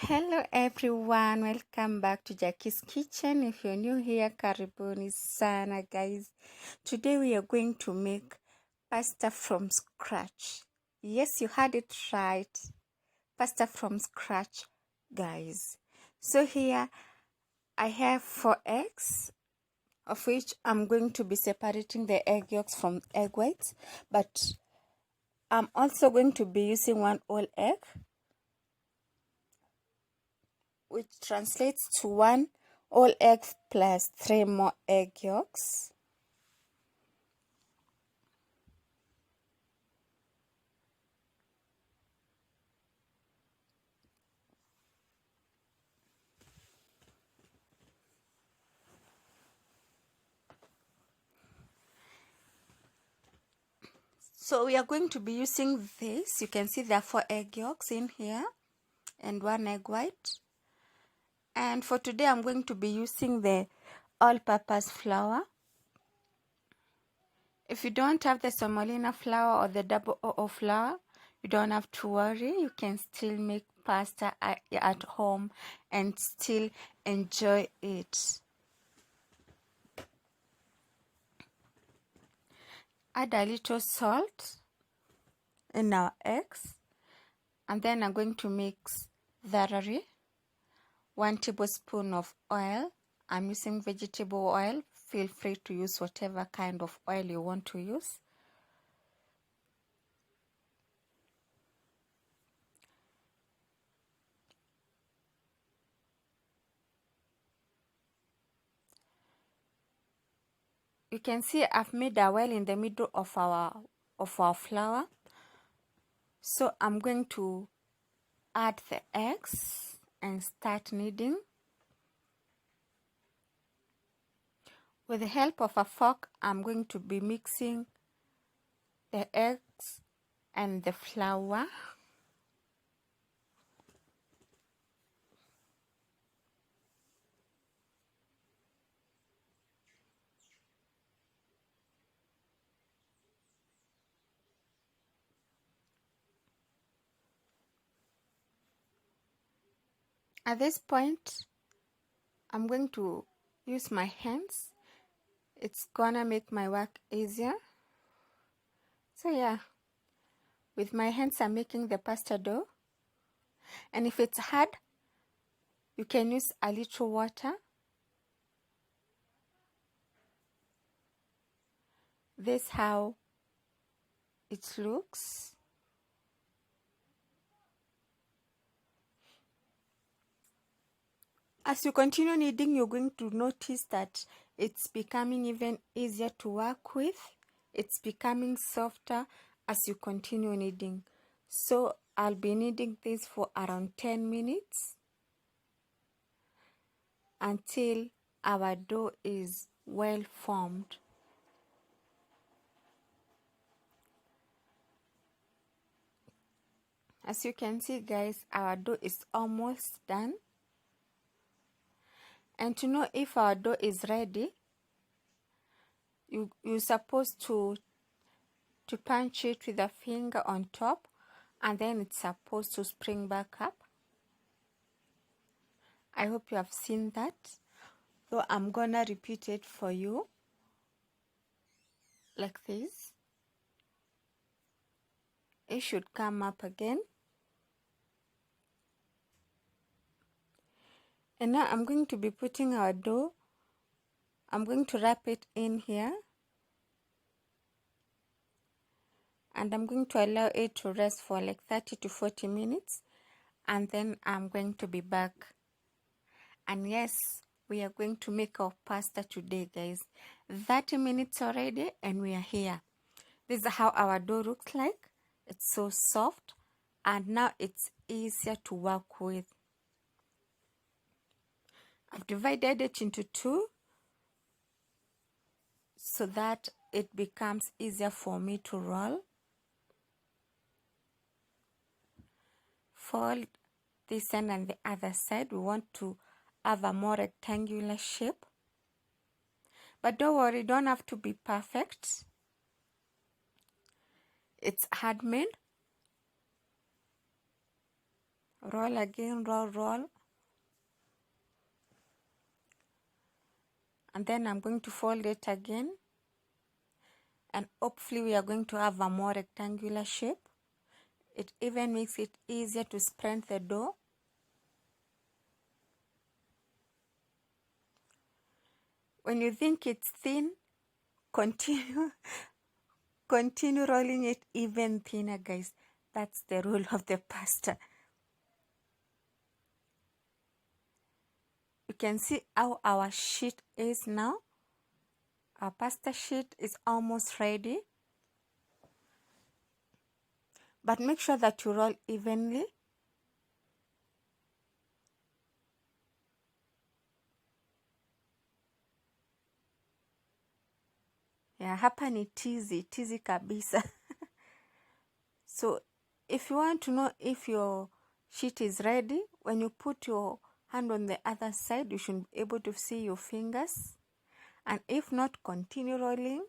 Hello everyone, welcome back to Jackie's Kitchen. If you're new here, karibuni sana guys. Today we are going to make pasta from scratch. Yes, you heard it right. Pasta from scratch, guys. So here I have 4 eggs, of which I'm going to be separating the egg yolks from egg whites, but I'm also going to be using one whole egg, which translates to one whole egg plus 3 more egg yolks. So we are going to be using this. You can see there are 4 egg yolks in here and 1 egg white. And for today I'm going to be using the all-purpose flour. If you don't have the semolina flour or the double OO flour, you don't have to worry. You can still make pasta at home and still enjoy it. Add a little salt in our eggs, and then I'm going to mix thoroughly. 1 tablespoon of oil. I'm using vegetable oil. Feel free to use whatever kind of oil you want to use. You can see I've made a well in the middle of our flour. So I'm going to add the eggs and start kneading. With the help of a fork, I'm going to be mixing the eggs and the flour. At this point, I'm going to use my hands. It's gonna make my work easier. So yeah, with my hands I'm making the pasta dough. And if it's hard, you can use a little water. This is how it looks. As you continue kneading, you're going to notice that it's becoming even easier to work with. It's becoming softer as you continue kneading. So I'll be kneading this for around 10 minutes until our dough is well formed. As you can see guys, our dough is almost done. And to know if our dough is ready, you're supposed to punch it with a finger on top, and then it's supposed to spring back up. I hope you have seen that. So I'm gonna repeat it for you like this. It should come up again. And now I'm going to be putting our dough. I'm going to wrap it in here. And I'm going to allow it to rest for like 30 to 40 minutes. And then I'm going to be back. And yes, we are going to make our pasta today, guys. 30 minutes already and we are here. This is how our dough looks like. It's so soft. And now it's easier to work with. I've divided it into 2 so that it becomes easier for me to roll. Fold this end and the other side. We want to have a more rectangular shape. But don't worry, don't have to be perfect. It's handmade. Roll again, roll. And then I'm going to fold it again. And hopefully we are going to have a more rectangular shape. It even makes it easier to spread the dough. When you think it's thin, continue rolling it even thinner, guys. That's the rule of the pasta. You can see how our sheet is now. Our pasta sheet is almost ready. But make sure that you roll evenly. Yeah, hapa ni tizi kabisa. So if you want to know if your sheet is ready, when you put your hand on the other side, you should be able to see your fingers. And if not, continue rolling.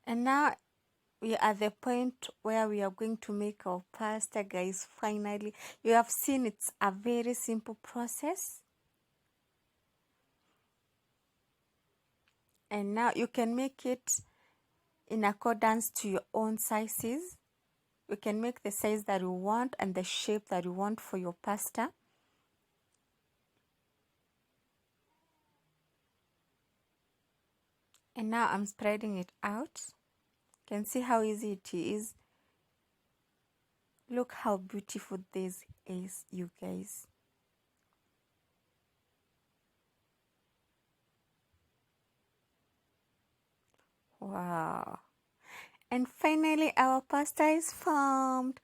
And now we are at the point where we are going to make our pasta, guys. Finally, you have seen it's a very simple process. And now you can make it in accordance to your own sizes. You can make the size that you want and the shape that you want for your pasta. And now I'm spreading it out. You can see how easy it is. Look how beautiful this is, you guys. Wow. And finally, our pasta is formed.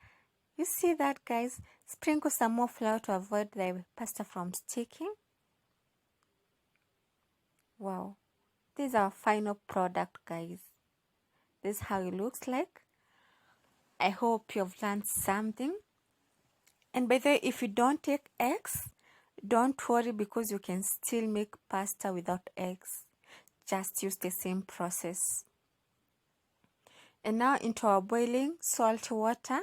You see that, guys? Sprinkle some more flour to avoid the pasta from sticking. Wow. This is our final product, guys. This is how it looks like. I hope you've learned something. And by the way, if you don't take eggs, don't worry, because you can still make pasta without eggs. Just use the same process. And now into our boiling salt water,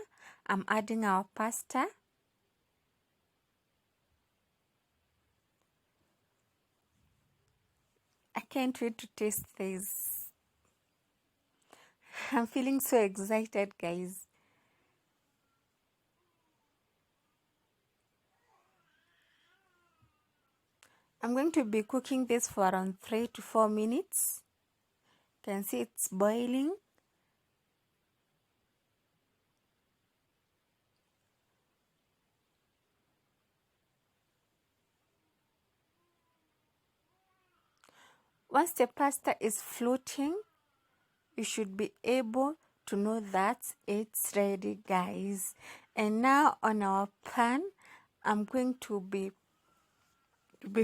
I'm adding our pasta. I can't wait to taste this. I'm feeling so excited, guys. I'm going to be cooking this for around 3 to 4 minutes. You can see it's boiling. Once the pasta is floating, you should be able to know that it's ready, guys. And now on our pan, I'm going to be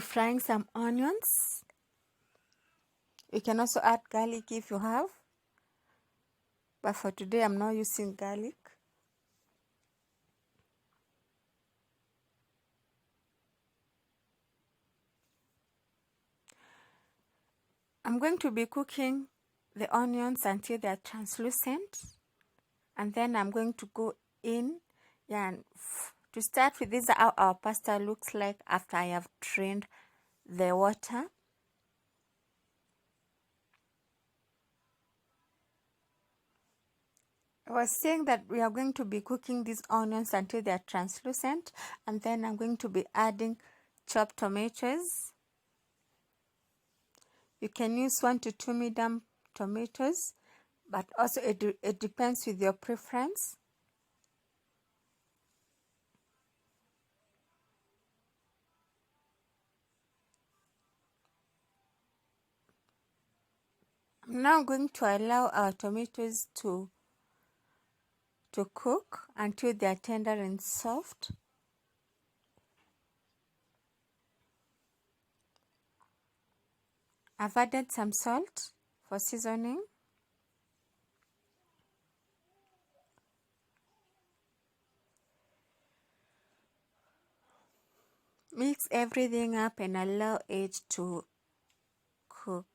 frying some onions. You can also add garlic if you have, but for today I'm not using garlic. I'm going to be cooking the onions until they are translucent, and then I'm going to go in. And to start with, this is how our pasta looks like after I have drained the water. I was saying that we are going to be cooking these onions until they are translucent, and then I'm going to be adding chopped tomatoes. You can use 1 to 2 medium tomatoes, but also it depends with your preference. I'm now going to allow our tomatoes to cook until they are tender and soft. I've added some salt for seasoning. Mix everything up and allow it to cook.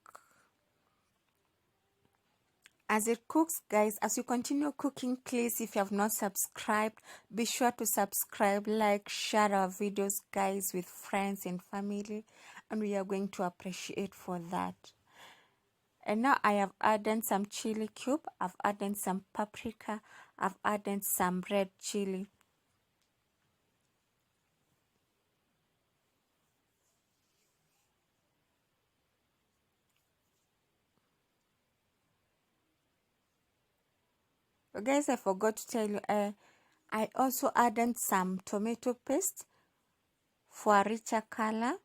As it cooks, guys, as you continue cooking, please, if you have not subscribed, be sure to subscribe, like, share our videos, guys, with friends and family, and we are going to appreciate for that. And now I have added some chili cube, I've added some paprika, I've added some red chili. So guys, I forgot to tell you, I also added some tomato paste for a richer color.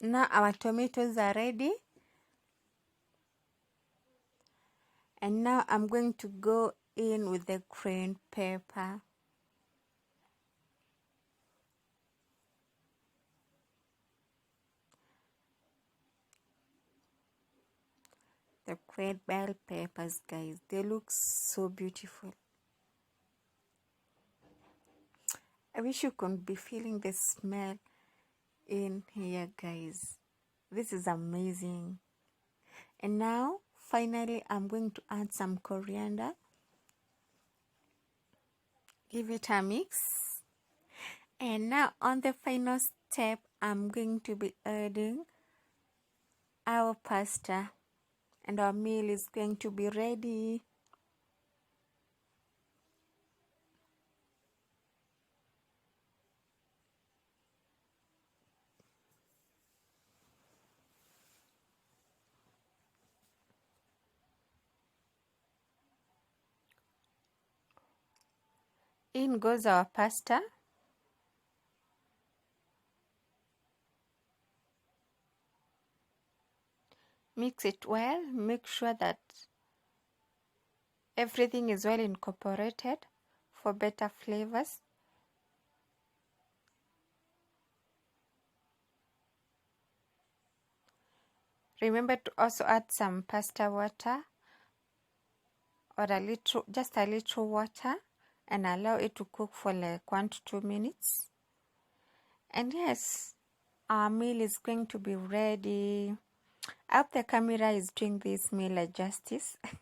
Now our tomatoes are ready. And now I'm going to go in with the green pepper. The green bell peppers, guys, they look so beautiful. I wish you could be feeling the smell in here, guys. This is amazing. And now, finally, I'm going to add some coriander. Give it a mix. And now, on the final step, I'm going to be adding our pasta. And our meal is going to be ready. In goes our pasta. Mix it well. Make sure that everything is well incorporated for better flavors. Remember to also add some pasta water or just a little water, and allow it to cook for like 1 to 2 minutes. And yes, our meal is going to be ready. I hope the camera is doing this meal a justice.